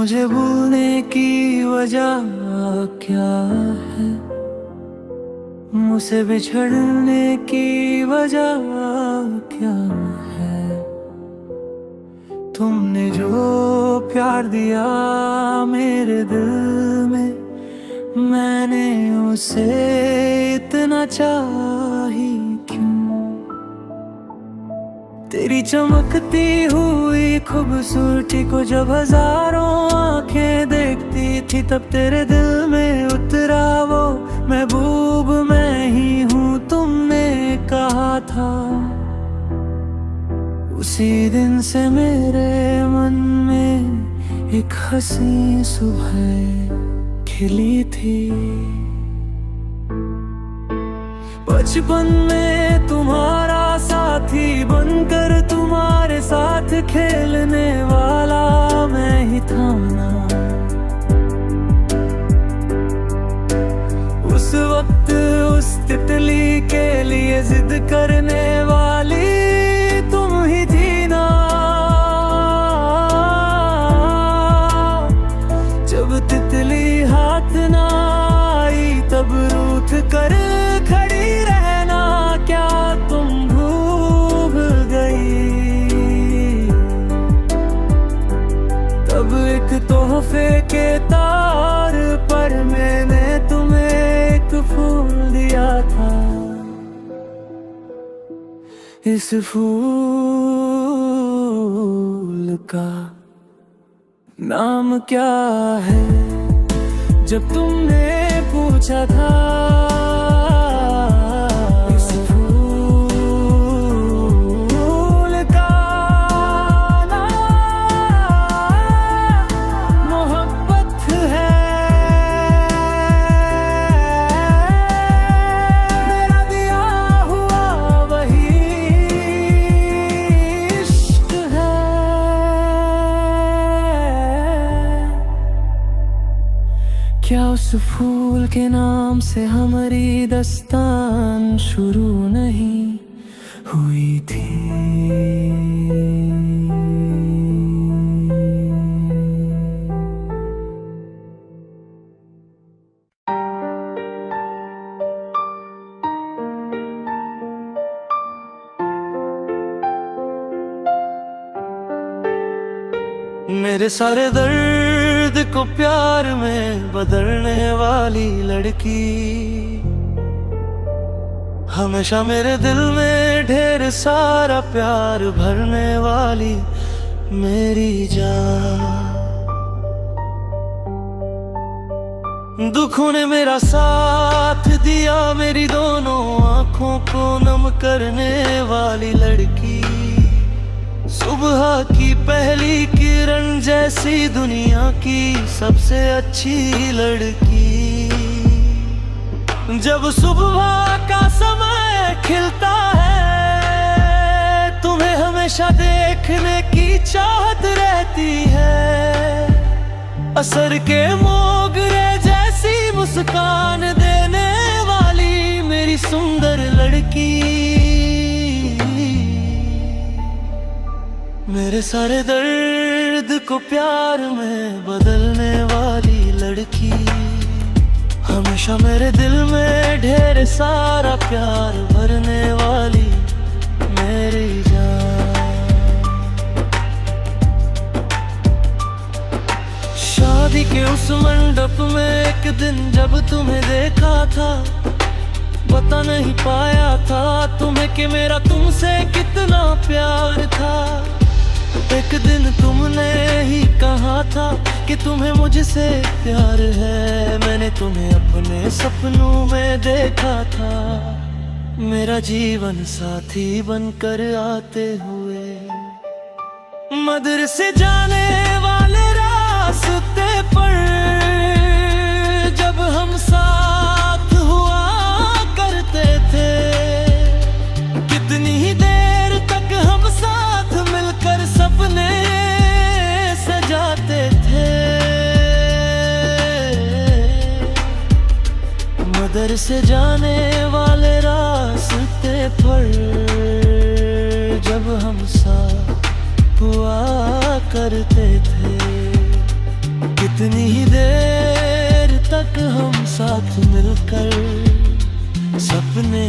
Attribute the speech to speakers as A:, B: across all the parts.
A: मुझे भूलने की वजह क्या है, मुझसे बिछड़ने की वजह क्या है। तुमने जो प्यार दिया मेरे दिल में, मैंने उसे इतना चाही क्यों। तेरी चमकती हुई खूबसूरती को जब हजारों आंखें देखती थी, तब तेरे दिल में उतरा वो महबूब मैं ही हूँ, तुमने कहा था। उसी दिन से मेरे मन में एक हंसी सुबह खिली थी। बचपन में तुम्हारा साथी बनकर तुम्हारे साथ खेलने वाला मैं ही था ना। उस वक्त उस तितली के लिए जिद करने वाली तुम ही थी ना। जब तितली हाथ ना आई तब रूठ कर खड़ी रहना क्या तुम भूल गई। तब एक तोहफे के तार पर मैंने तुम्हें एक फूल दिया था। इस फूल का नाम क्या है, जब तुमने पूछा था। इस फूल का नाम मोहब्बत है। मेरा दिया हुआ वही इश्क है। क्या उस फूल के नाम से हमारी दास्तान शुरू नहीं हुई थी। मेरे सारे दर्द को प्यार में बदलने वाली लड़की, हमेशा मेरे दिल में ढेर सारा प्यार भरने वाली मेरी जान। दुखों ने मेरा साथ दिया, मेरी दोनों आंखों को नम करने वाली लड़की, सुबह की पहली किरण जैसी दुनिया की सबसे अच्छी लड़की। जब सुबह का समय खिलता है, तुम्हें हमेशा देखने की चाहत रहती है। असर के मोगरे जैसी मुस्कान देने वाली मेरी सुंदर लड़की, मेरे सारे दर्द को प्यार में बदलने वाली लड़की, हमेशा मेरे दिल में ढेर सारा प्यार भरने वाली मेरी जान। शादी के उस मंडप में एक दिन जब तुम्हें देखा था, बता नहीं पाया था तुम्हें कि मेरा तुमसे कितना प्यार था। एक दिन तुमने ही कहा था कि तुम्हें मुझसे प्यार है। मैंने तुम्हें अपने सपनों में देखा था, मेरा जीवन साथी बनकर आते हुए। मदरसे जाने वाले रास्ते पर जब हम साथ हुआ करते थे, कितनी ही देर तक हम साथ मिलकर सपने सजाते थे। मदरसे जाने वाले रास्ते पर जब हम साथ हुआ करते थे, कितनी ही देर तक हम साथ मिलकर सपने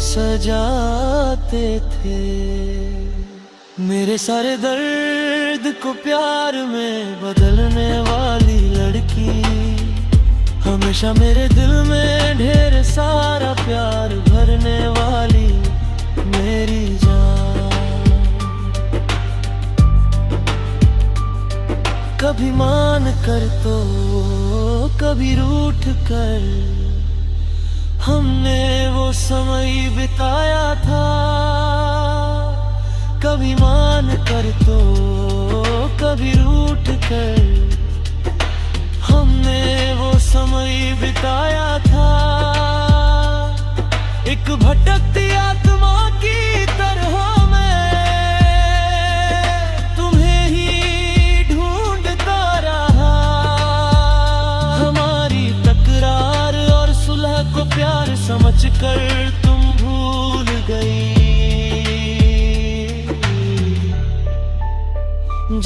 A: सजाते थे। मेरे सारे दर्द को प्यार में बदलने वाली लड़की, हमेशा मेरे दिल में ढेर सारा प्यार भरने वाली मेरी जान। कभी मान कर तो कभी रूठ कर हमने वो समय बिताया था। कभी मान कर तो कभी रूठ कर हमने वो समय बिताया था। एक भटकती आत्मा की तरह मैं तुम्हें ही ढूंढता रहा। हमारी तकरार और सुलह को प्यार समझकर तुम भूल गई।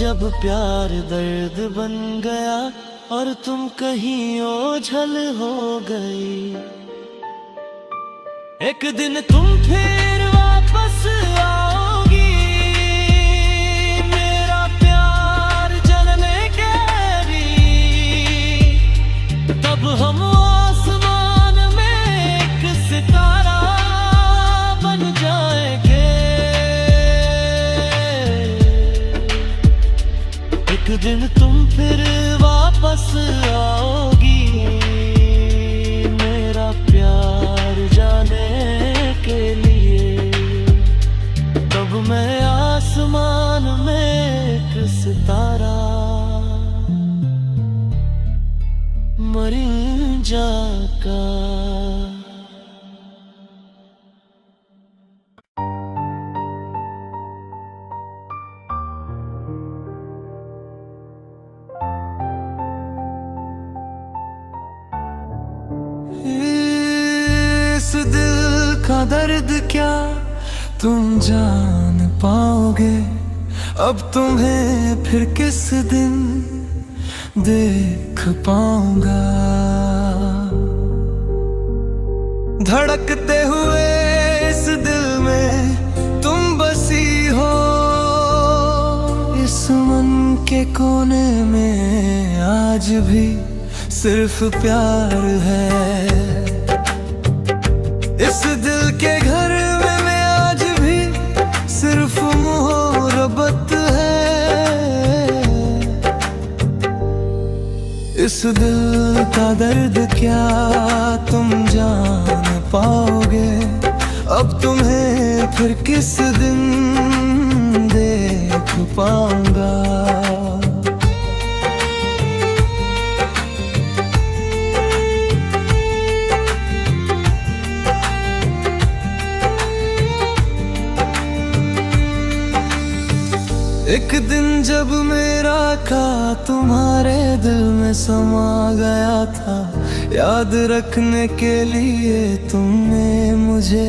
A: जब प्यार दर्द बन गया और तुम कहीं ओझल हो गई, एक दिन तुम फिर वापस आओगी मेरा प्यार जलने के भी। तब हम आसमान में एक सितारा बन जाएंगे। एक दिन तुम फिर वापस आओगी मेरा प्यार जाने के लिए। तब मैं आसमान में एक सितारा मरीन जाका। इस दिल का दर्द क्या तुम जान पाओगे, अब तुम्हें फिर किस दिन देख पाऊंगा। धड़कते हुए इस दिल में तुम बसी हो, इस मन के कोने में आज भी सिर्फ प्यार है। इस दिल के घर में आज भी सिर्फ मोहब्बत है। इस दिल का दर्द क्या तुम जान पाओगे, अब तुम्हें फिर किस दिन देख पाऊंगा। एक दिन जब मेरा का तुम्हारे दिल में समा गया था, याद रखने के लिए तुमने मुझे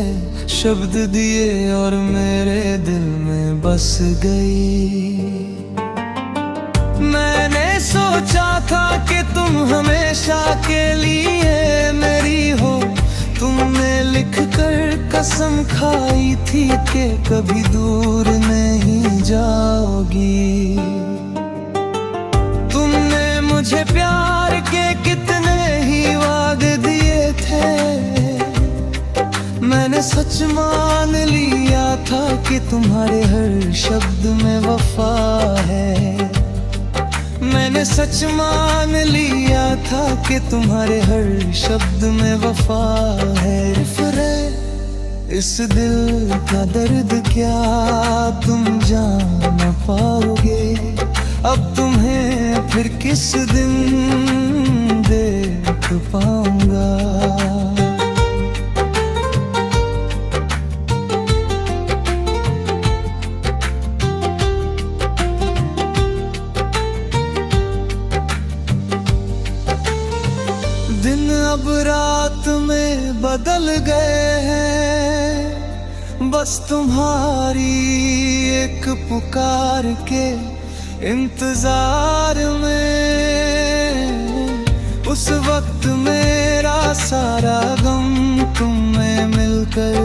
A: शब्द दिए और मेरे दिल में बस गई। मैंने सोचा था कि तुम हमेशा के लिए मेरी हो, तुमने लिख कर कसम खाई थी कि कभी दूर नहीं जाओगी। तुमने मुझे प्यार के कितने ही वादे दिए थे, मैंने सच मान लिया था कि तुम्हारे हर शब्द में वफा है। मैंने सच मान लिया था कि तुम्हारे हर शब्द में वफा है। इस दिल का दर्द क्या तुम जान पाओगे, अब तुम्हें फिर किस दिन देख पाऊंगा। दिन अब रात में बदल गए हैं, बस तुम्हारी एक पुकार के इंतजार में।
B: वक्त मेरा सारा गम तुम में मिलकर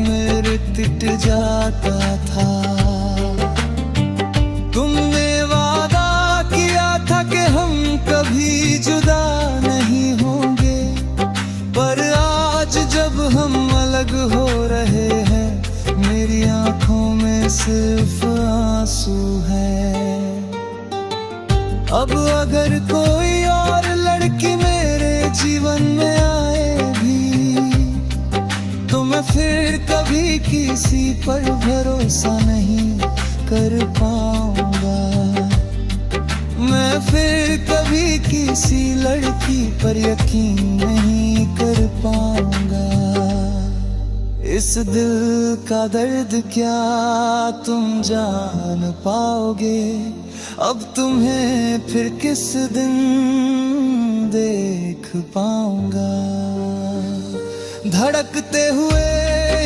B: मेरे तिट जाता था। तुमने वादा किया था कि हम कभी जुदा नहीं होंगे, पर आज जब हम अलग हो रहे हैं मेरी आंखों में सिर्फ आंसू है। अब अगर कोई और लड़की मेरे जीवन में आए भी तो मैं फिर कभी किसी पर भरोसा नहीं कर पाऊंगा। मैं फिर कभी किसी लड़की पर यकीन नहीं कर पाऊंगा। इस दिल का दर्द क्या तुम जान पाओगे, अब तुम्हें फिर किस दिन देख पाऊंगा। धड़कते हुए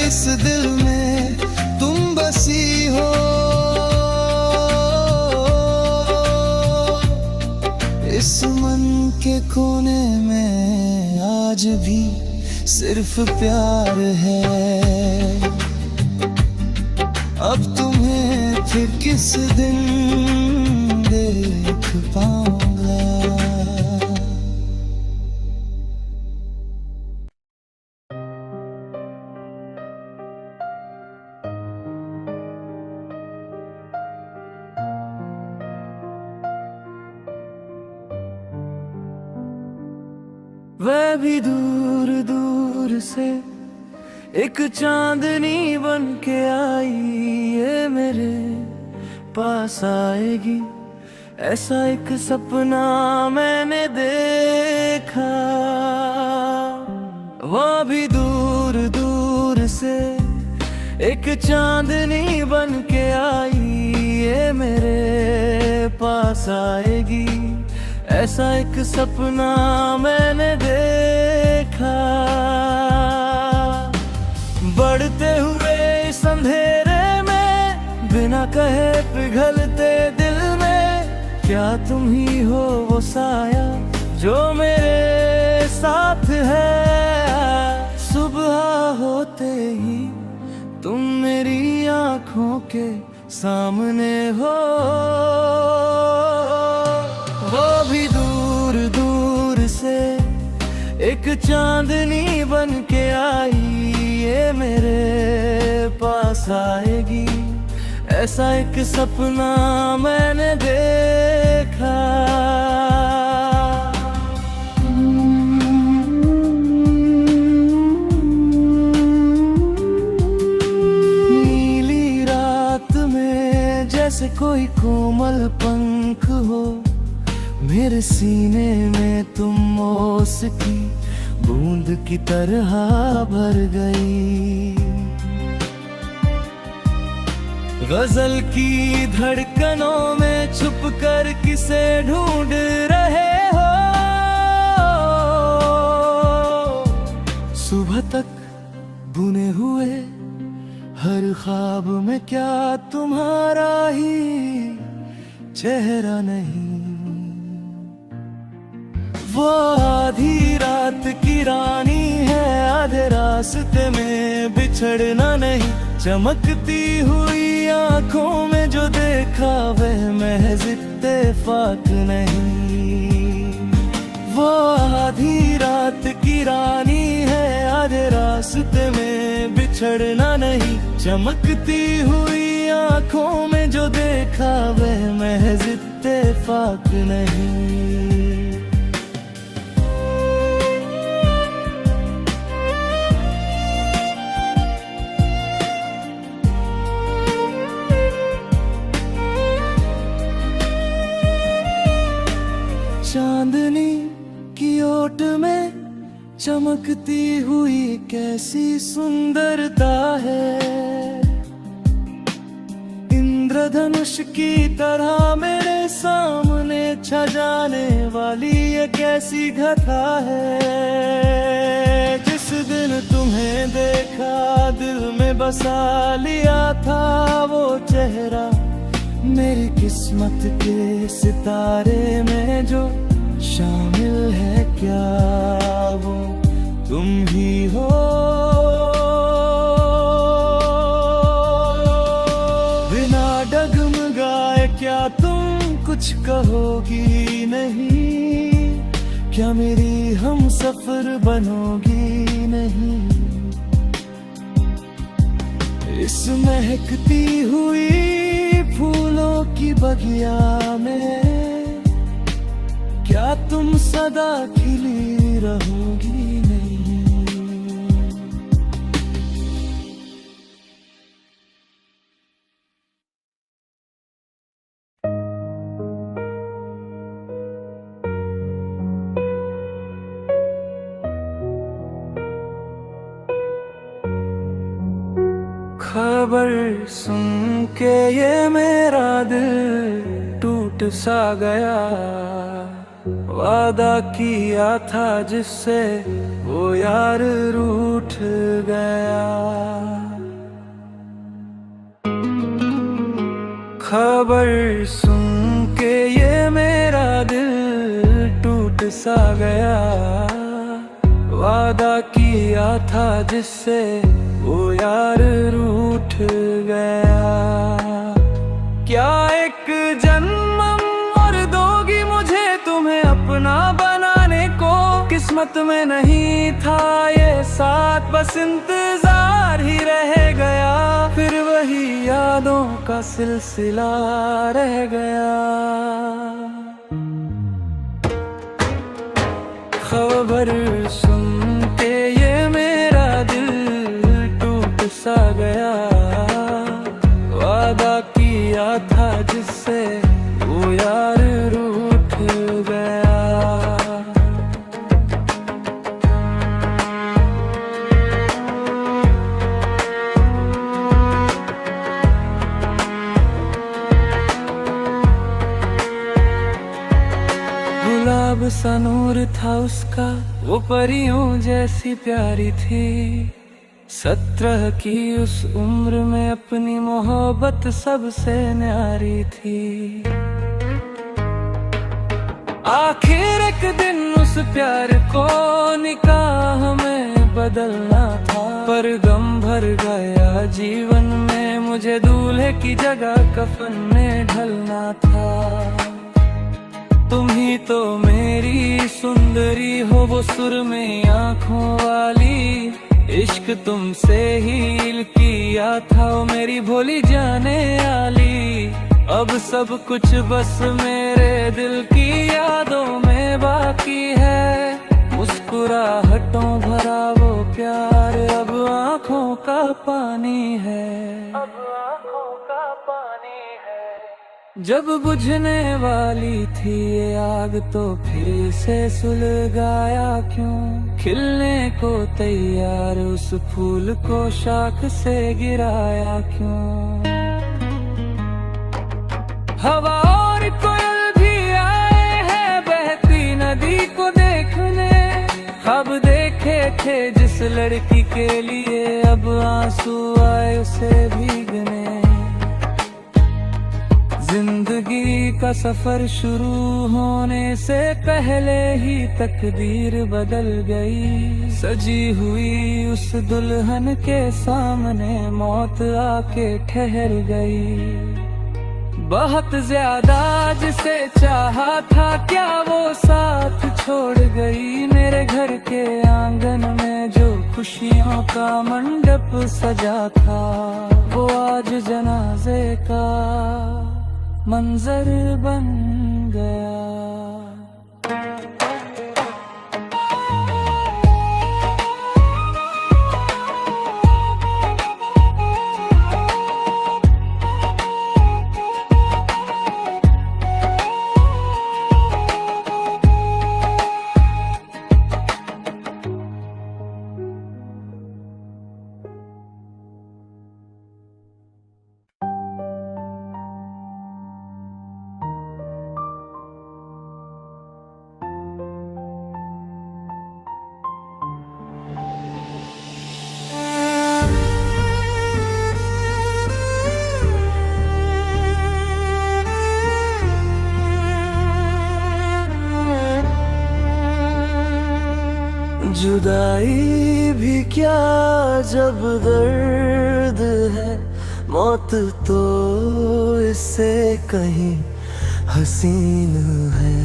B: इस दिल में तुम बसी हो, इस मन के कोने में आज भी सिर्फ प्यार है। अब तुम्हें फिर किस दिन देख पाऊंगा।
A: वह भी दूर दूर से एक चांदनी बन के आई, ये मेरे पास आएगी, ऐसा एक सपना मैंने देखा। वह भी दूर दूर से एक चांदनी बन के आई, ये मेरे पास आएगी, ऐसा एक सपना मैंने देखा। बढ़ते हुए इस अंधेरे में बिना कहे पिघलते दिल में, क्या तुम ही हो वो साया जो मेरे साथ है। सुबह होते ही तुम मेरी आंखों के सामने हो। वो भी दूर दूर से एक चांदनी बन के आई, ये मेरे पास आएगी, ऐसा एक सपना मैंने देखा। नीली रात में जैसे कोई कोमल पंख हो, मेरे सीने में तुम ओस की बूंद की तरह भर गई। गजल की धड़कनों में छुप कर किसे ढूंढ रहे हो। सुबह तक बुने हुए हर ख्वाब में क्या तुम्हारा ही चेहरा नहीं। वो आधी रात की रानी है, आधे रास्ते में बिछड़ना नहीं। चमकती हुई आंखों में जो देखा वह महज इत्तेफाक नहीं। वो आधी रात की रानी है, आधे रास्ते में बिछड़ना नहीं। चमकती हुई आंखों में जो देखा वह महज इत्तेफाक नहीं। चांदनी की ओट में चमकती हुई कैसी सुंदरता है। इंद्रधनुष की तरह मेरे सामने छा जाने वाली ये कैसी घटा है। जिस दिन तुम्हें देखा दिल में बसा लिया था वो चेहरा, मेरी किस्मत के सितारे में जो शामिल है क्या वो तुम ही हो? बिना डगमगाए क्या तुम कुछ कहोगी नहीं? क्या मेरी हम सफर बनोगी नहीं? इस महकती हुई फूलों की बगिया में क्या तुम सदा खिली रहोगी नहीं? खबर सुन के ये मेरा दिल टूट सा गया। वादा किया था जिससे वो यार रूठ गया। खबर सुन के ये मेरा दिल टूट सा गया। वादा किया था जिससे वो यार रूठ गया। क्या एक जन्म और दोगी मुझे तुम्हें अपना बनाने को? किस्मत में नहीं था ये साथ, बस इंतजार ही रह गया। फिर वही यादों का सिलसिला रह गया। खबर सुन के ये मेरा दिल टूट सा गया। वादा किया था जिससे वो यार रूठ गया। गुलाब सा नूर था उसका, वो परियों जैसी प्यारी थी। 17 की उस उम्र में अपनी मोहब्बत सबसे न्यारी थी। आखिर एक दिन उस प्यार को निकाह में बदलना था। पर गम भर गया जीवन में, मुझे दूल्हे की जगह कफन में ढलना था। तुम ही तो मेरी सुंदरी हो, वो सुरमई आँखों वाली। इश्क तुमसे ही किया था, वो मेरी भोली जाने वाली। अब सब कुछ बस मेरे दिल की यादों में बाकी है। मुस्कुराहटों भरा वो प्यार अब आँखों का पानी है। अब आँखों का पानी है। जब बुझने वाली थी ये आग तो फिर से सुलगाया क्यों? खिलने को तैयार उस फूल को शाख से गिराया क्यों? हवा और कोयल भी आए हैं बहती नदी को देखने। ख्वाब देखे थे जिस लड़की के लिए, अब आंसू आए उसे भीगने। जिंदगी का सफर शुरू होने से पहले ही तकदीर बदल गई। सजी हुई उस दुल्हन के सामने मौत आके ठहर गई। बहुत ज्यादा जिसे चाहा था, क्या वो साथ छोड़ गई? मेरे घर के आंगन में जो खुशियों का मंडप सजा था, वो आज जनाजे का मंजर बन गया। जुदाई भी क्या जब दर्द है, मौत तो इससे कहीं हसीन है।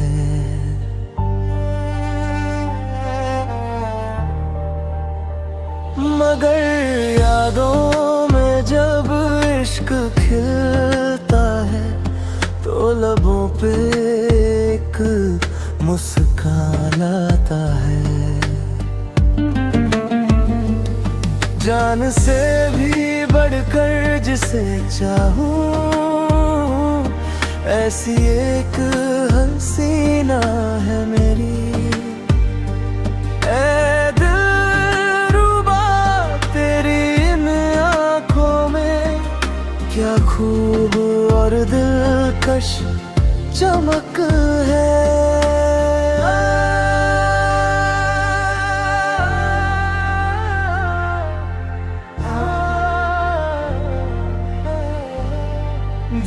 A: मगर यादों में जब इश्क खिलता है तो लबों पे एक मुस्कान आता है। जान से भी बढ़कर जिसे चाहूं, ऐसी एक हसीना है मेरी। ऐ दिलरुबा तेरी इन आँखों में क्या खूब और दिलकश चमक है।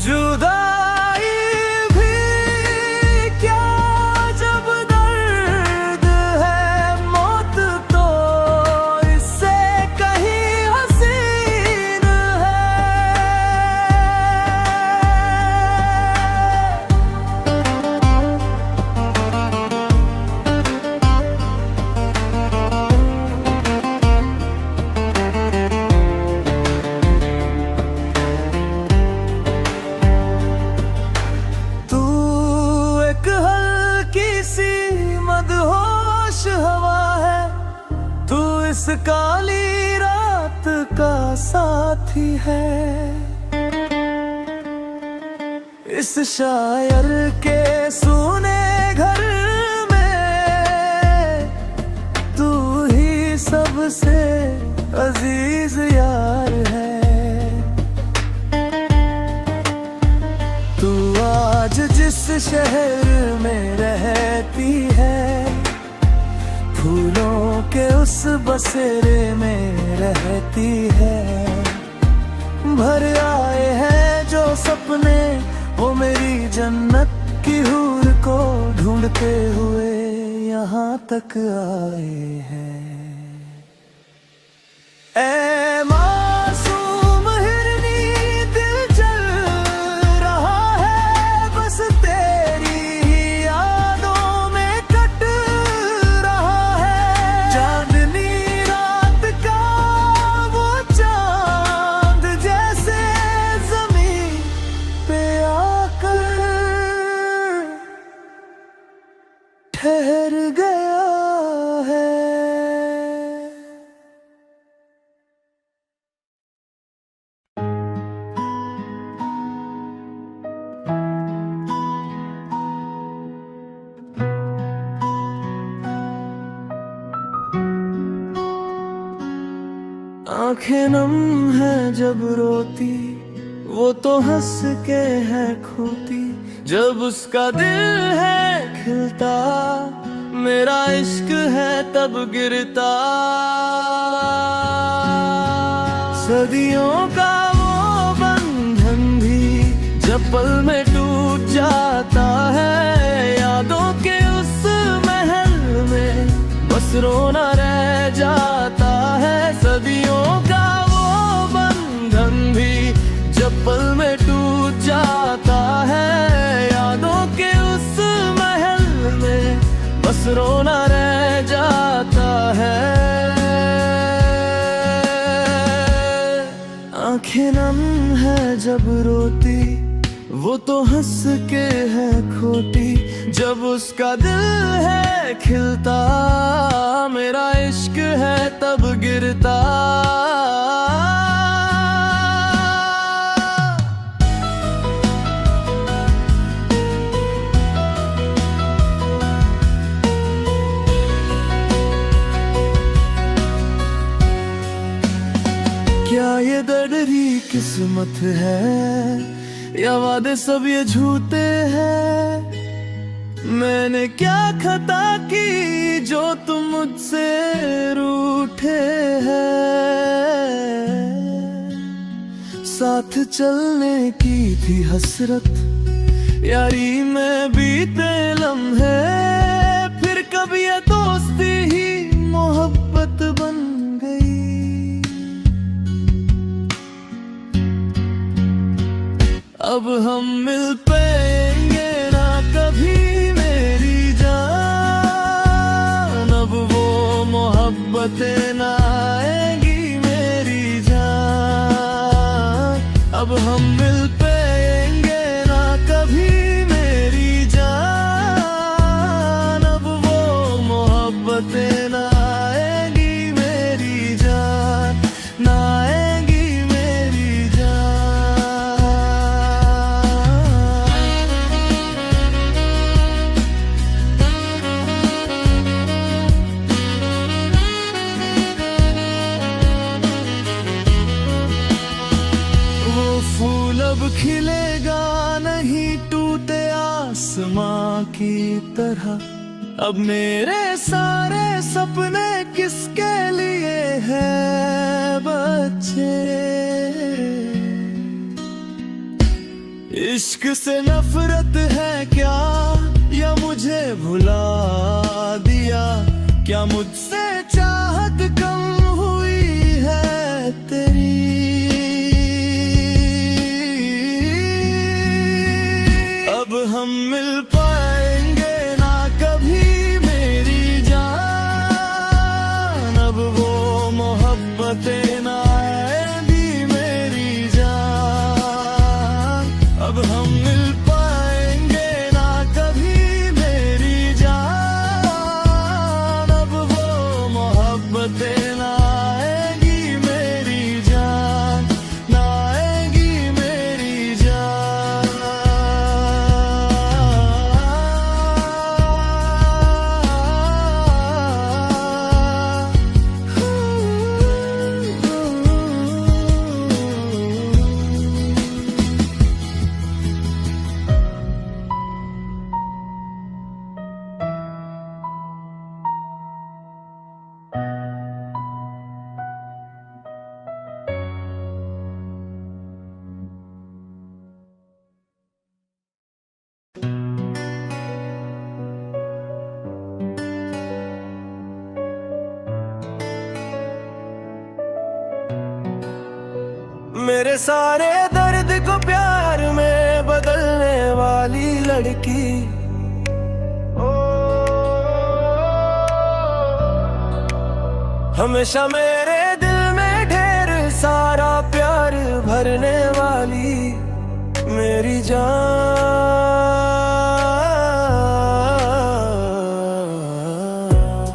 A: जुदाई भी क्या जब दर्द है, मौत तो इससे कहीं हसीन है। इस काली रात का साथी है, इस शायर के सुने घर में तू ही सबसे अजीज यार है। तू आज जिस शहर में रहती है, फूलों के उस बसेरे में रहती है। भर आए हैं जो सपने वो मेरी जन्नत की हूर को ढूंढते हुए यहाँ तक आए हैं। ऐ मासूम हिरनी दिल चल रहा है, बस तेरी ही यादों में कट रहा है। चांदनी रात का वो चांद जैसे ज़मीन पे आकर ठहर गया है। आंखें नम है जब रोती, वो तो हंस के है खोती। जब उसका दिल है खिलता, मेरा इश्क है तब गिरता। सदियों का वो बंधन भी जब पल में टूट जाता है। यादों के उस महल में बस रोना रह जाता है। सदियों का वो बंधन भी जब पल में टूट जाता है। यादों के उस महल में बस रोना रह जाता है। आंखें नम है जब रोती, वो तो हंस के है खोटी। जब उसका दिल है खिलता, मेरा इश्क है तब गिरता। क्या ये दर्दरी किस्मत है या वादे सब ये झूठे हैं? मैंने क्या खता की जो तुम मुझसे रूठे हैं? साथ चलने की थी हसरत, यारी में बीते लम्हे। फिर कभी ये दोस्ती ही मोहब्बत मोहब्बतें ना आएंगी मेरी जान, अब हम मिल पाएंगे ना कभी मेरी जान, अब वो मोहब्बतें ना आएंगी मेरी जान, ना आएंगी मेरी फूल अब खिलेगा नहीं टूटे आसमां की तरह, अब मेरे सारे सपने किसके लिए हैं बच्चे। इश्क से नफरत है क्या या मुझे भुला दिया, क्या मुझसे चाहत कम हुई है तेरी। हम मिल पाएंगे ना कभी मेरी जान, अब वो मोहब्बतें ना आएंगी मेरी जान, अब हम मिल पाएंगे ना कभी मेरी जान, अब वो मोहब्बतें ना आएंगी मेरी जान, ना आएंगी मेरी जान। मेरे सारे दर्द को प्यार में बदलने वाली लड़की, हमेशा मेरे दिल में ढेर सारा प्यार भरने वाली मेरी जान।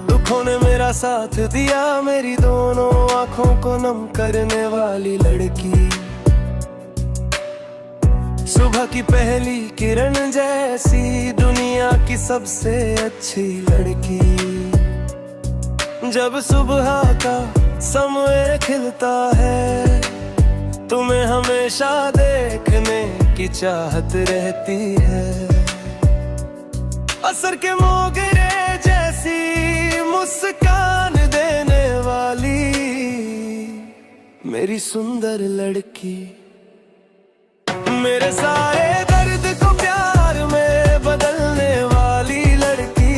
A: दुखों ने मेरा साथ दिया, मेरी दोनों आंखों को नम करने वाली लड़की, सुबह की पहली किरण जैसी दुनिया की सबसे अच्छी लड़की। जब सुबह का समय खिलता है, तुम्हें हमेशा देखने की चाहत रहती है। असर के मोगरे जैसी मुस्कान देने वाली मेरी सुंदर लड़की, मेरे सारे दर्द को प्यार में बदलने वाली लड़की,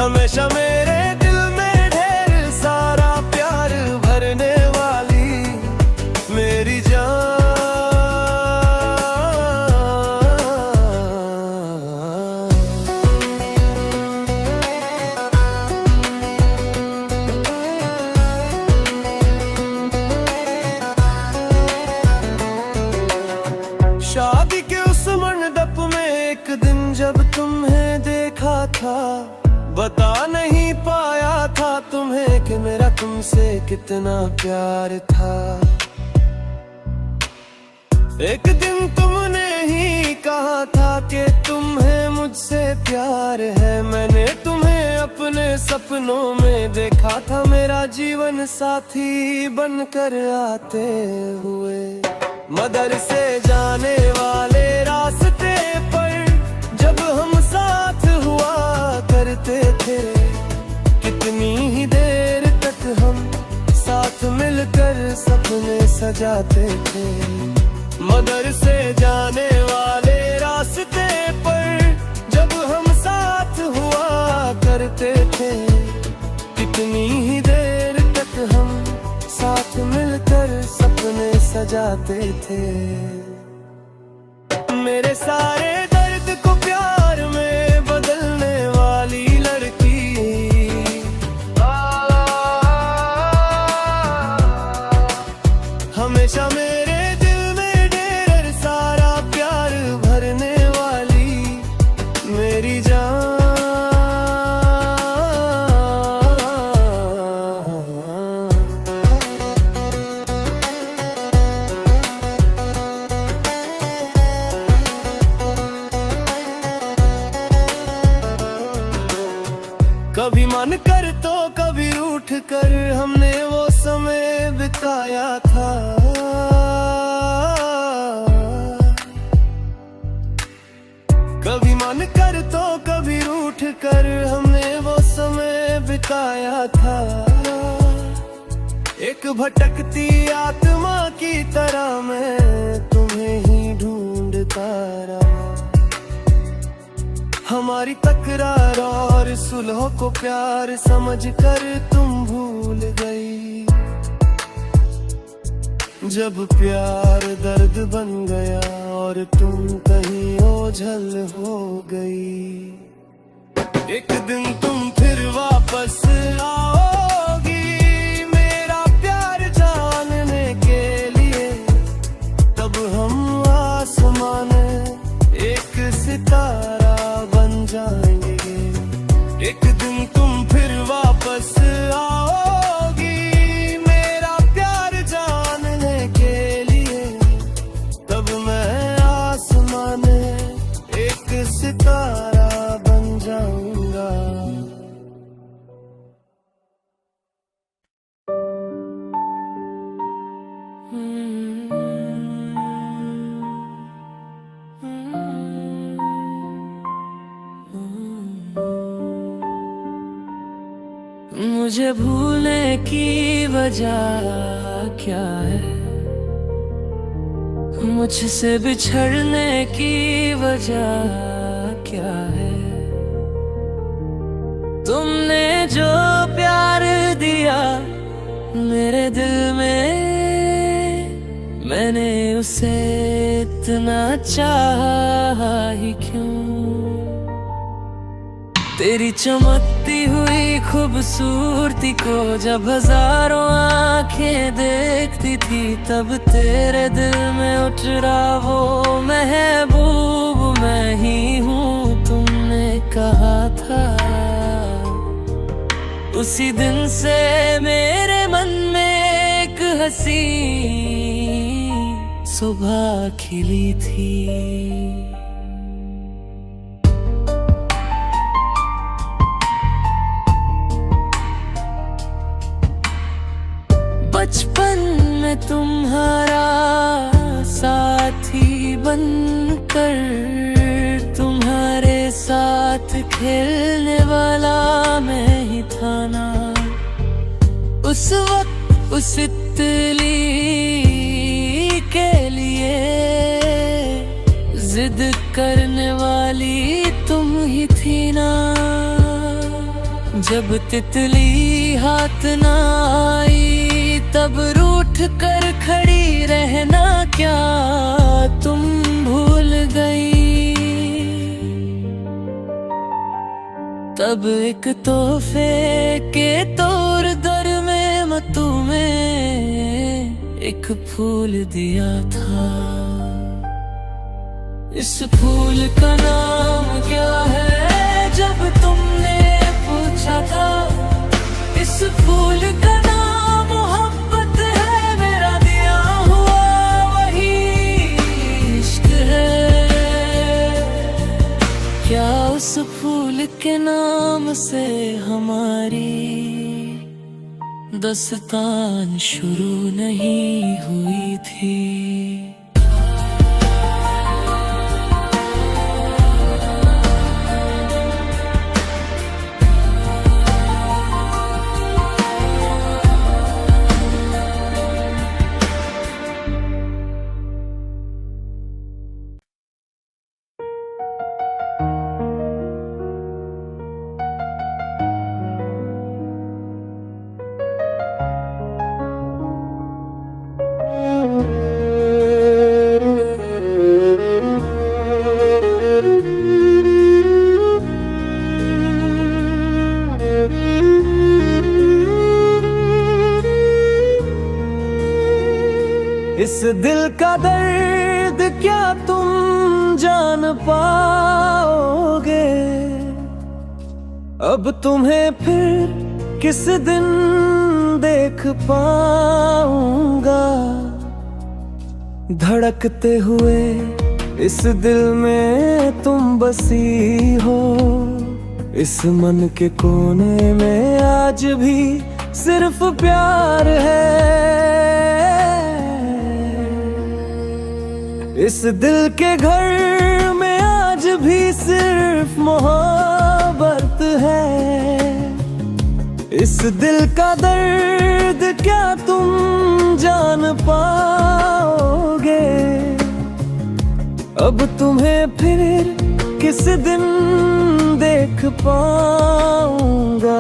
A: हमेशा मेरे दिल में ढेर सारा प्यार भरने वाली मेरी जान। शादी के उस मंडप में एक दिन जब तुम्हें देखा था, बता नहीं पाया था तुम्हें कि मेरा तुमसे कितना प्यार था। एक दिन तुमने ही कहा था कि तुम्हें मुझसे प्यार है, मैंने तुम्हें अपने सपनों में देखा था, मेरा जीवन साथी बनकर आते हुए। मदरसे जाने वाले रास्ते पर जब हम साथ हुआ करते थे, कितनी ही देर तक हम साथ मिलकर सपने सजाते थे। मदरसे जाने वाले रास्ते पर जब हम साथ हुआ करते थे, कितनी ही देर तक हम साथ मिलकर सपने सजाते थे। मेरे सारे दर्द को प्यार में कभी मन कर तो कभी रूठ कर हमने वो समय बिताया था। कभी मन कर तो कभी रूठ कर हमने वो समय बिताया था। एक भटकती आत्मा की तरह मैं तुम्हें ही ढूंढता रहा। हमारी तकरार और सुलह को प्यार समझकर तुम भूल गई। जब प्यार दर्द बन गया और तुम कहीं ओझल हो गई। एक दिन तुम फिर वापस आओगी मेरा प्यार जानने के लिए। तब हम आसमान एक सितारा बन जाएंगे। एक दिन तुम फिर वापस आओगी मेरा प्यार जानने के लिए। तब मैं आसमान एक सितारा बन जाऊंगा। मुझे भूलने की वजह क्या है, मुझसे बिछड़ने की वजह क्या है। तुमने जो प्यार दिया मेरे दिल में, मैंने उसे इतना चाहा ही क्यों। तेरी चमकती हुई खूबसूरती को जब हजारों आंखें देखती थी, तब तेरे दिल में उठ रहा वो महबूब मैं ही हूँ तुमने कहा था। उसी दिन से मेरे मन में एक हंसी सुबह खिली थी। बचपन में तुम्हारा साथी बनकर, तुम्हारे साथ खेलने वाला मैं ही था ना। उस वक्त उस तितली के लिए जिद करने वाली तुम ही थी ना। जब तितली हाथ ना आई तब रूठ कर खड़ी रहना क्या तुम भूल गई। तब एक तोहफे के तौर दर में मैं तुम्हें एक फूल दिया था। इस फूल का नाम क्या है जब तुमने पूछा था। इस फूल का नाम मोहब्बत है, मेरा दिया हुआ वही इश्क है। क्या उस फूल के नाम से हमारी दस्तान शुरू नहीं हुई थी। इस दिल का दर्द क्या तुम जान पाओगे। अब तुम्हें फिर किस दिन देख पाऊंगा। धड़कते हुए इस दिल में तुम बसी हो, इस मन के कोने में आज भी सिर्फ प्यार है। इस दिल के घर में आज भी सिर्फ मोहब्बत है। इस दिल का दर्द क्या तुम जान पाओगे? अब तुम्हें फिर किस दिन देख पाऊंगा।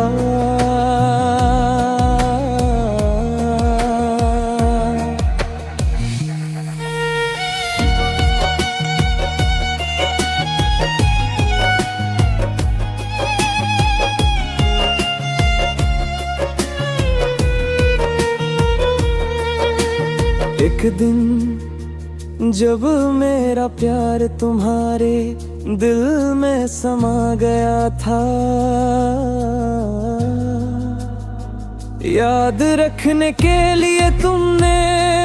A: एक दिन जब मेरा प्यार तुम्हारे दिल में समा गया था, याद रखने के लिए तुमने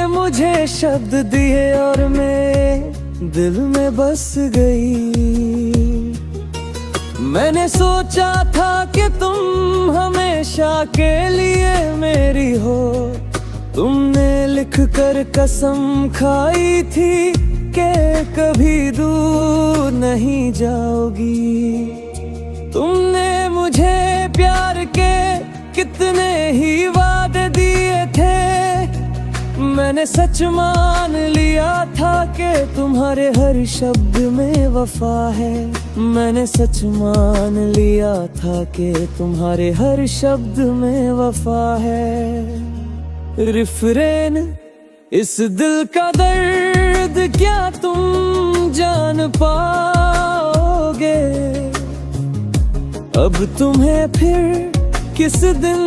A: मुझे शब्द दिए और मेरे दिल में बस गई। मैंने सोचा था कि तुम हमेशा के लिए मेरी हो। तुमने लिख कर कसम खाई थी कि कभी दूर नहीं जाओगी। तुमने मुझे प्यार के कितने ही वादे दिए थे। मैंने सच मान लिया था कि तुम्हारे हर शब्द में वफा है। मैंने सच मान लिया था कि तुम्हारे हर शब्द में वफा है। रिफ्रेन इस दिल का दर्द क्या तुम जान पाओगे? अब तुम्हें फिर किस दिन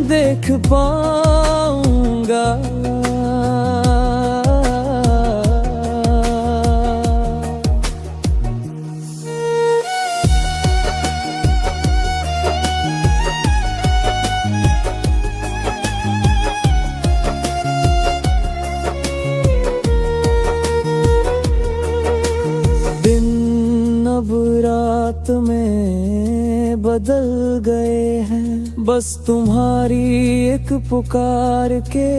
A: देख पाऊंगा। अब रात में बदल गए हैं, बस तुम्हारी एक पुकार के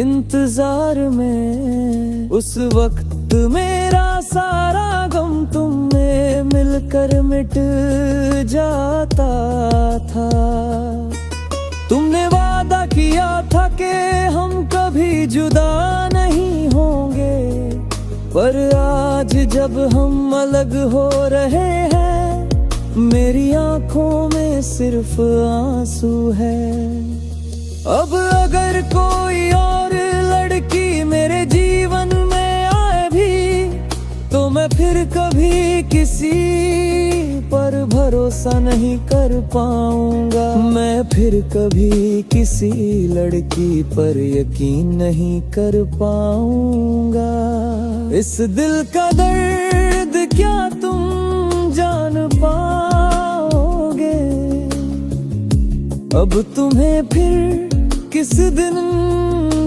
A: इंतजार में। उस वक्त मेरा सारा गम तुमने मिलकर मिट जाता था। तुमने वादा किया था कि हम कभी जुदा नहीं होंगे, पर आज जब हम अलग हो रहे हैं मेरी आंखों में सिर्फ आंसू है। अब अगर कोई और लड़की मेरे जीवन में आए भी तो मैं फिर कभी किसी पर भरोसा नहीं कर पाऊंगा। मैं फिर कभी किसी लड़की पर यकीन नहीं कर पाऊंगा। इस दिल का दर्द क्या तुम जान पाओगे? अब तुम्हें फिर किस दिन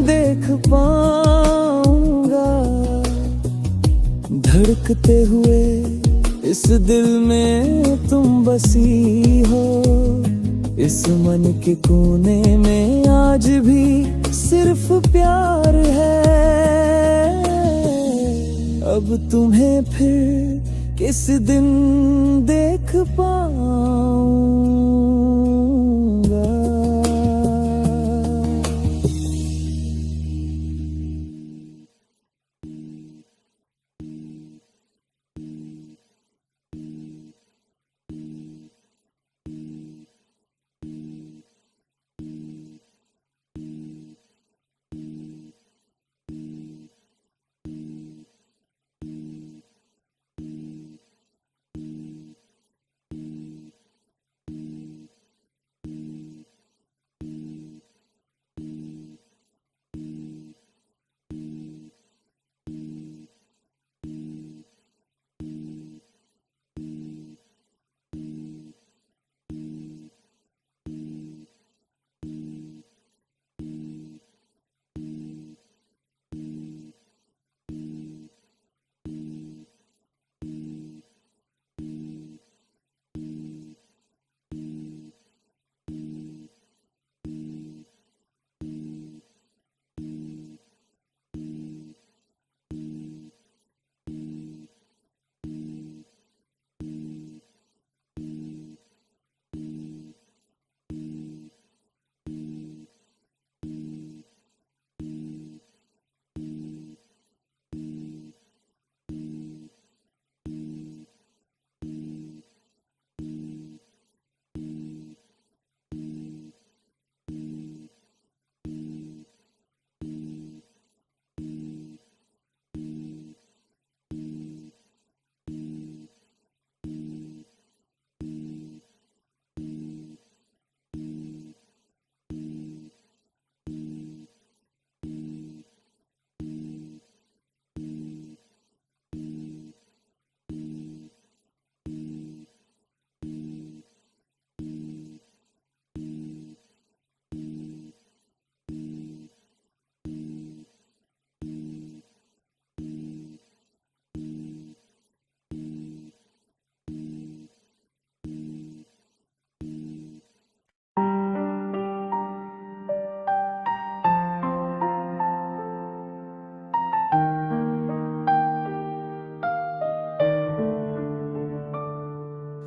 A: देख पाऊंगा। धड़कते हुए इस दिल में तुम बसी हो। इस मन के कोने में आज भी सिर्फ प्यार है। अब तुम्हें फिर किस दिन देख पाऊं।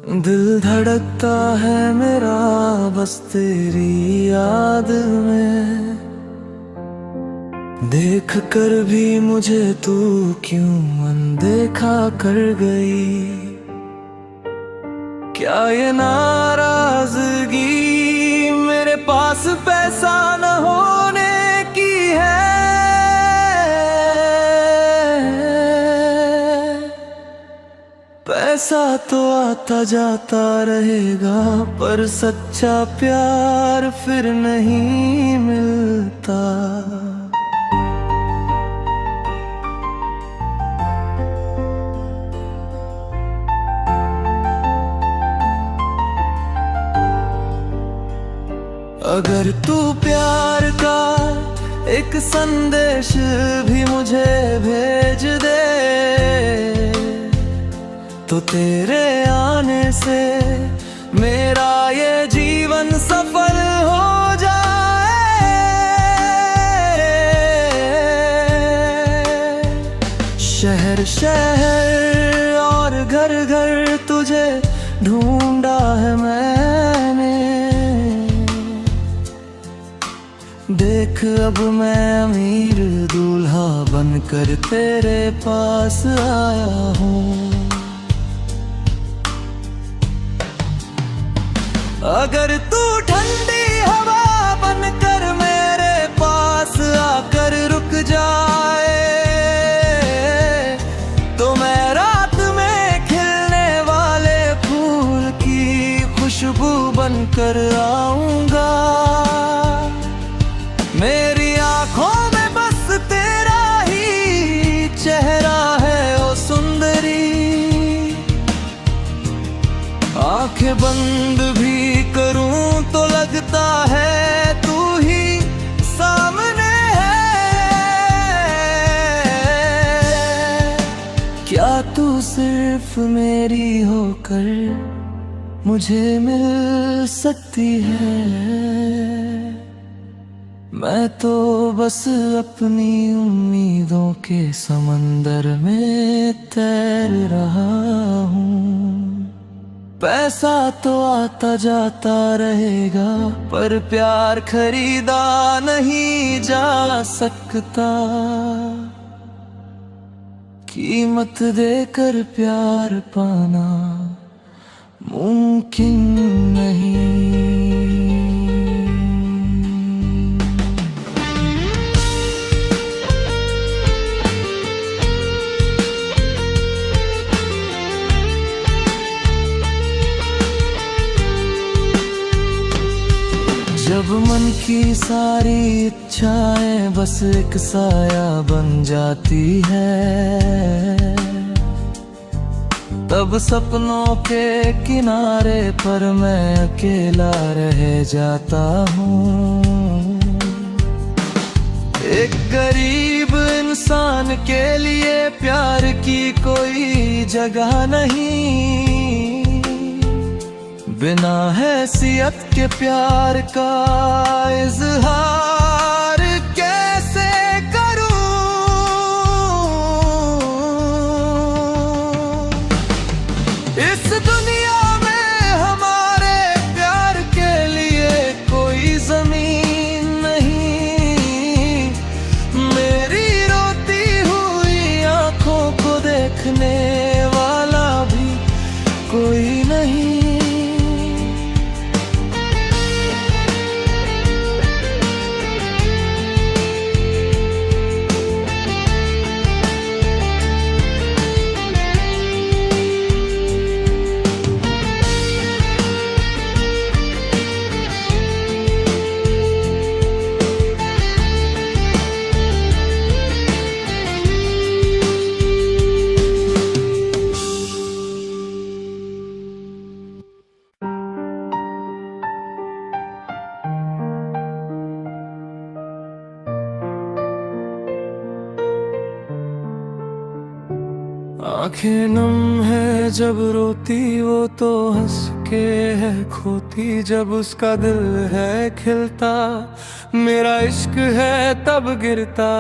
A: दिल धड़कता है मेरा बस तेरी याद में, देख कर भी मुझे तू क्यों अनदेखा कर गई। क्या ये नाराजगी मेरे पास पैसा न होने की है? पैसा तो आता जाता रहेगा, पर सच्चा प्यार फिर नहीं मिलता। अगर तू प्यार का एक संदेश भी मुझे भेज दे, तो तेरे आने से मेरा ये जीवन सफल हो जाए। शहर शहर और घर घर तुझे ढूंढा है मैंने, देख अब मैं अमीर दूल्हा बनकर तेरे पास आया हूँ। अगर तू ठंडी हवा बनकर मेरे पास आकर रुक जाए, तो मैं रात में खिलने वाले फूल की खुशबू बनकर आऊंगा। मेरी आंखों में बस तेरा ही चेहरा है ओ सुंदरी, आंखें बंद भी करूं तो लगता है तू ही सामने है। क्या तू सिर्फ मेरी होकर मुझे मिल सकती है? मैं तो बस अपनी उम्मीदों के समंदर में तैर रहा हूँ। पैसा तो आता जाता रहेगा, पर प्यार खरीदा नहीं जा सकता। कीमत देकर प्यार पाना मुमकिन नहीं। जब मन की सारी इच्छाएं बस एक साया बन जाती है, तब सपनों के किनारे पर मैं अकेला रह जाता हूँ। एक गरीब इंसान के लिए प्यार की कोई जगह नहीं, बिना हैसियत के प्यार का इजहार कैसे करूं? इस दुनिया में हमारे प्यार के लिए कोई जमीन नहीं, मेरी रोती हुई आंखों को देखने वाला भी कोई नहीं। आंखें नम है जब रोती वो तो हंस के है खोती, जब उसका दिल है खिलता मेरा इश्क है तब गिरता।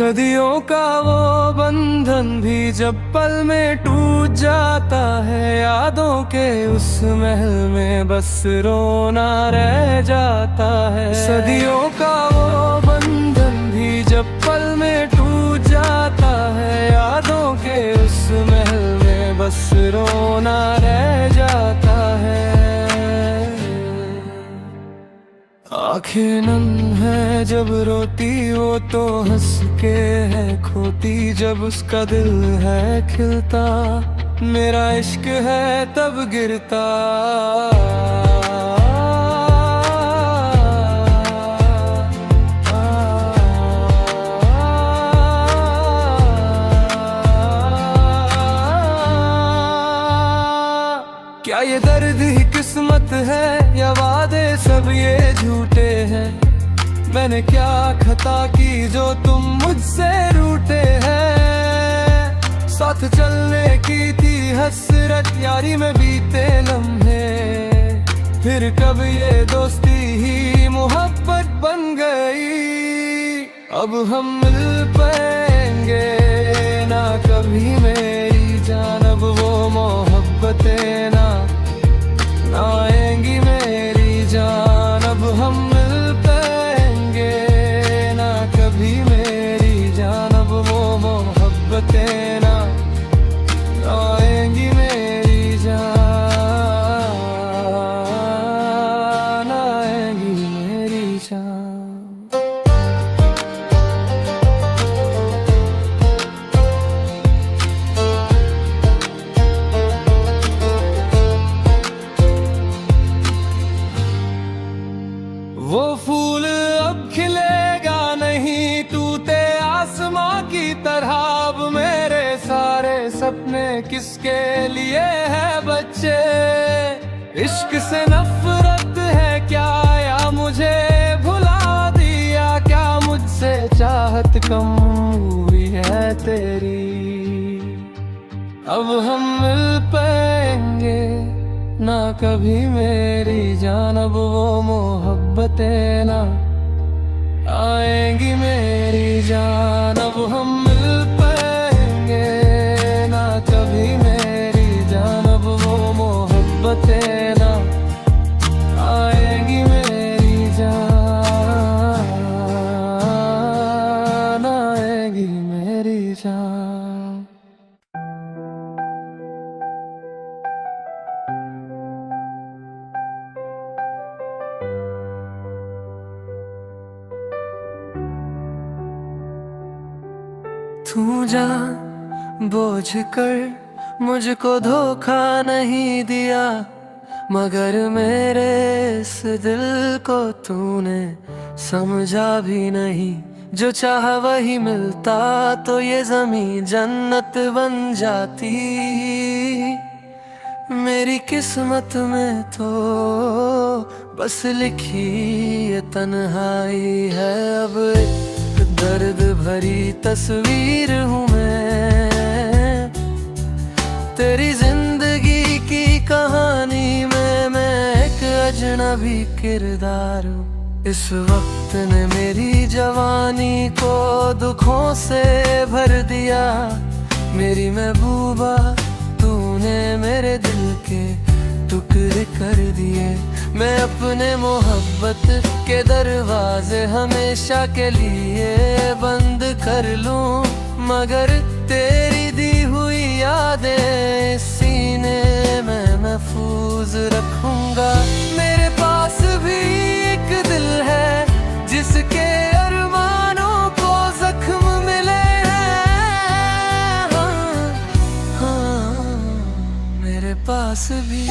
A: सदियों का वो बंधन भी जब पल में टूट जाता है, यादों के उस महल में बस रोना रह जाता है। सदियों का वो बंधन भी जब पल में टूट जाता है, यादों के उस महल में बस रोना रह जाता है। आंखें नम है जब रोती वो तो हंस के है खोती, जब उसका दिल है खिलता मेरा इश्क है तब गिरता। क्या ये दर्द ही किस्मत है या वादे सब ये झूठे हैं? मैंने क्या खता की जो तुम मुझसे रूठे हैं? साथ चलने की थी हसरत यारी में बीते लम्हे, फिर कब ये दोस्ती ही मोहब्बत बन गई। अब हम मिल पाएंगे ना कभी मेरी जान, अब वो मोहब्बतें ना आएंगी मेरी जान। अब हम मिल पाएंगे ना कभी मेरी जान, अब वो मोहब्बतें ना आएंगी मेरी जान, आएंगी मेरी जान। वो फूल अब खिलेगा नहीं टूटे आसमां की तरह, अब मेरे सारे सपने किसके लिए है बच्चे? इश्क से नफरत है क्या या मुझे भुला दिया? क्या मुझसे चाहत कम हुई है तेरी? अब हम मिल पाएंगे ना कभी मेरी जान, अब वो मोहब्बतें ना आएंगी मेरी जान। अब हम मिल पाएंगे ना कभी मेरी जान, अब वो मोहब्बतें ना आएंगी मेरी जान, आएंगी मेरी जान। तू जान बोझ कर मुझको धोखा नहीं दिया, मगर मेरे इस दिल को तूने समझा भी नहीं। जो चाह वही मिलता तो ये ज़मीं जन्नत बन जाती, मेरी किस्मत में तो बस लिखी ये तन्हाई है। अब दर्द भरी तस्वीर हूँ मैं तेरी जिंदगी की कहानी में, मैं एक अजनबी किरदार हूँ। इस वक्त ने मेरी जवानी को दुखों से भर दिया, मेरी महबूबा तूने मेरे दिल के टुकड़े कर दिए। मैं अपने मोहब्बत के दरवाजे हमेशा के लिए बंद कर लूं, मगर तेरी दी हुई यादें सीने में महफूज रखूंगा। मेरे पास भी एक दिल है जिसके अरमानों को जख्म मिले हैं। हाँ, मेरे पास भी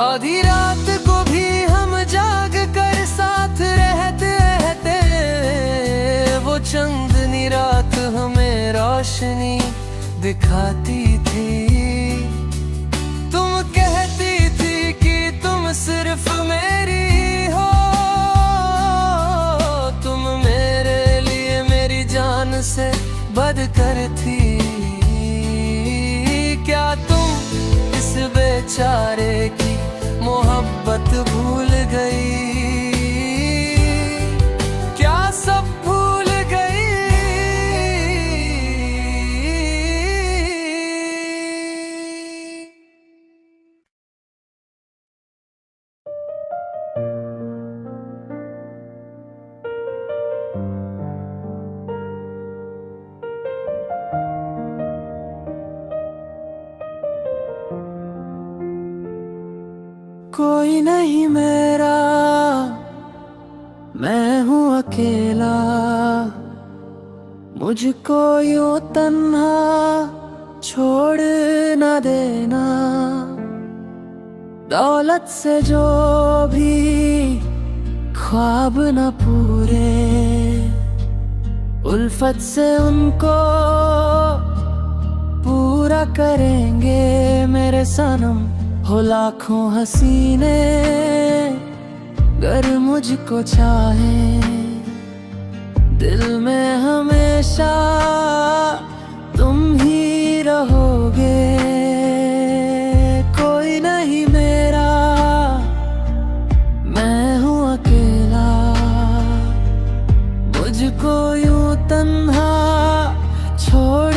A: आधी रात को भी हम जाग कर साथ रहते रहते, वो चंदनी रात हमें रोशनी दिखाती थी। तुम कहती थी कि तुम सिर्फ मेरी हो, तुम मेरे लिए मेरी जान से बढ़कर थी। बेचारे की मोहब्बत भूल गई, क्या सब भूल गई। कोई नहीं मेरा, मैं हूँ अकेला, मुझको यूं तन्हा छोड़ न देना। दौलत से जो भी ख्वाब न पूरे, उल्फत से उनको पूरा करेंगे मेरे सनम। हो लाखों हसीने गर मुझको चाहे, दिल में हमेशा तुम ही रहोगे। कोई नहीं मेरा, मैं हूँ अकेला, मुझको यूं तन्हा छोड़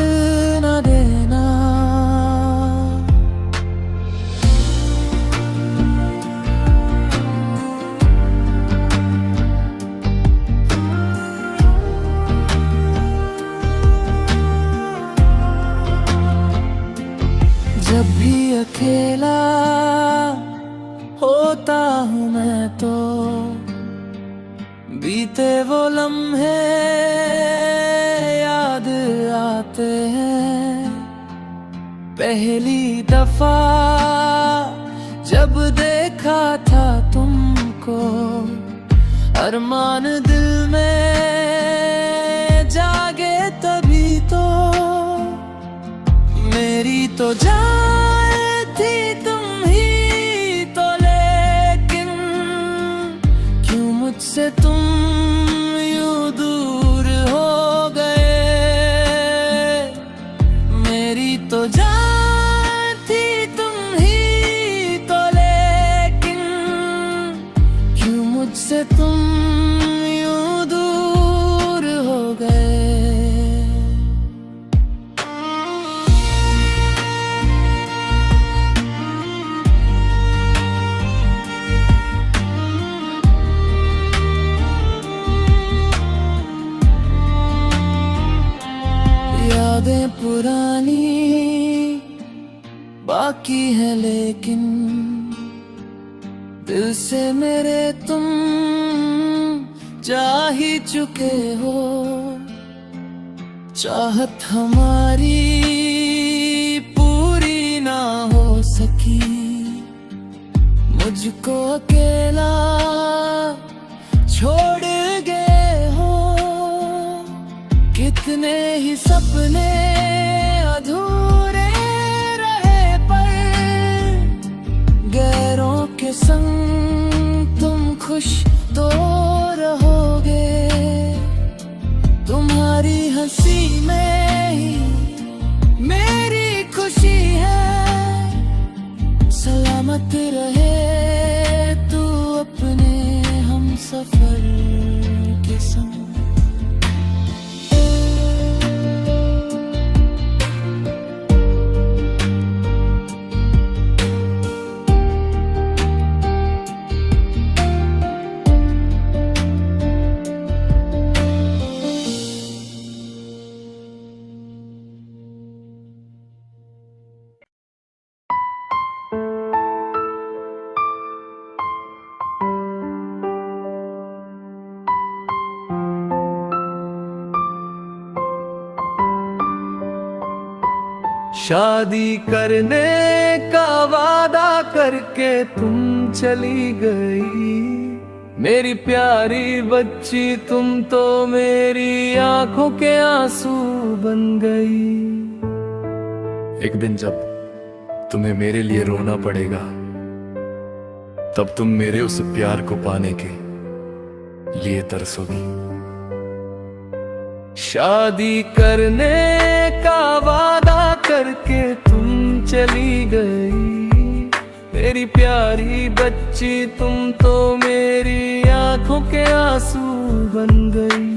A: न देना। जब भी अकेला होता हूँ मैं तो बीते वो लम्हे याद आते हैं। पहली दफा जब देखा था तुमको, अरमान दिल में जागे तभी तो। मेरी तो जान थी तुम ही तो, लेकिन क्यों मुझसे तुम यूं दूर हो गए। मेरी तो जान थी तुम ही तो, लेकिन क्यों मुझसे तुम यूं दूर हो गए। यादें पुरानी बाकी है, लेकिन दिल से मेरे तुम जा ही चुके हो। चाहत हमारी पूरी ना हो सकी, मुझको अकेला छोड़ गए हो। कितने ही सपने अधूरे रहे, पर गैरों के संग तुम खुश तो रहोगे। तुम्हारी हंसी में ही मेरी खुशी है। सलामत रहे तू अपने हम सफर के संग। शादी करने का वादा करके तुम चली गई, मेरी प्यारी बच्ची तुम तो मेरी आंखों के आंसू बन गई।
C: एक दिन जब तुम्हें मेरे लिए रोना पड़ेगा, तब तुम मेरे उस प्यार को पाने के लिए तरसोगी।
A: शादी करने का वादा करके तुम चली गई, मेरी प्यारी बच्ची तुम तो मेरी आंखों के आंसू बन गई।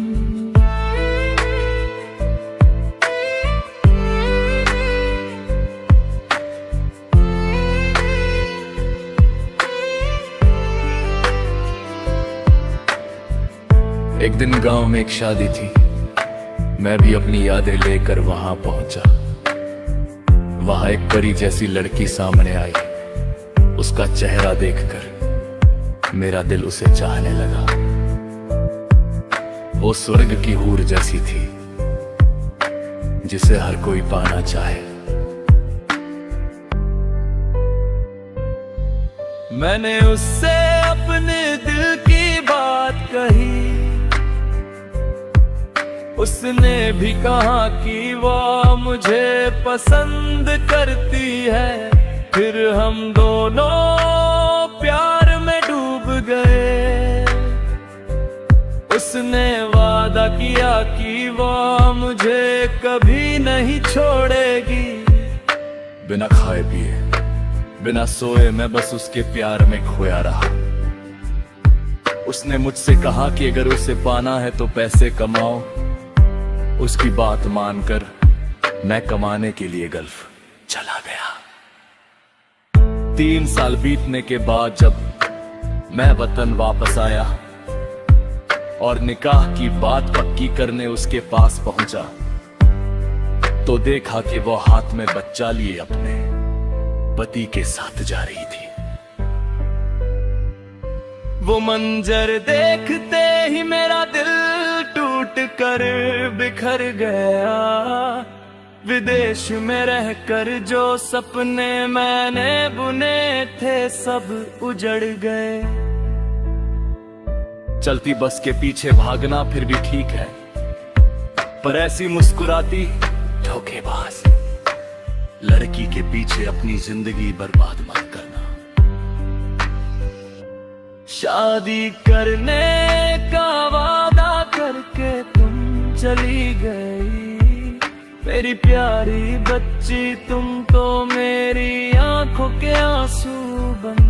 C: एक दिन गांव में एक शादी थी, मैं भी अपनी यादें लेकर वहां पहुंचा। वहां एक परी जैसी लड़की सामने आई। उसका चेहरा देखकर मेरा दिल उसे चाहने लगा। वो स्वर्ग की हूर जैसी थी जिसे हर कोई पाना चाहे।
A: मैंने उससे अपने दिल की बात कही। उसने भी कहा कि वो मुझे पसंद करती है। फिर हम दोनों प्यार में डूब गए। उसने वादा किया कि वो मुझे कभी नहीं छोड़ेगी।
C: बिना खाए पिए, बिना सोए मैं बस उसके प्यार में खोया रहा। उसने मुझसे कहा कि अगर उसे पाना है तो पैसे कमाओ। उसकी बात मानकर मैं कमाने के लिए गल्फ चला गया। 3 साल बीतने के बाद जब मैं वतन वापस आया और निकाह की बात पक्की करने उसके पास पहुंचा, तो देखा कि वो हाथ में बच्चा लिए अपने पति के साथ जा रही थी।
A: वो मंजर देखते ही मेरा दिल टूट कर बिखर गया। विदेश में रहकर जो सपने मैंने बुने थे सब उजड़ गए।
C: चलती बस के पीछे भागना फिर भी ठीक है, पर ऐसी मुस्कुराती धोखेबाज लड़की के पीछे अपनी जिंदगी बर्बाद मत करना।
A: शादी करने का वादा करके तुम चली गई। मेरी प्यारी बच्ची तुम तो मेरी आंखों के आंसू बन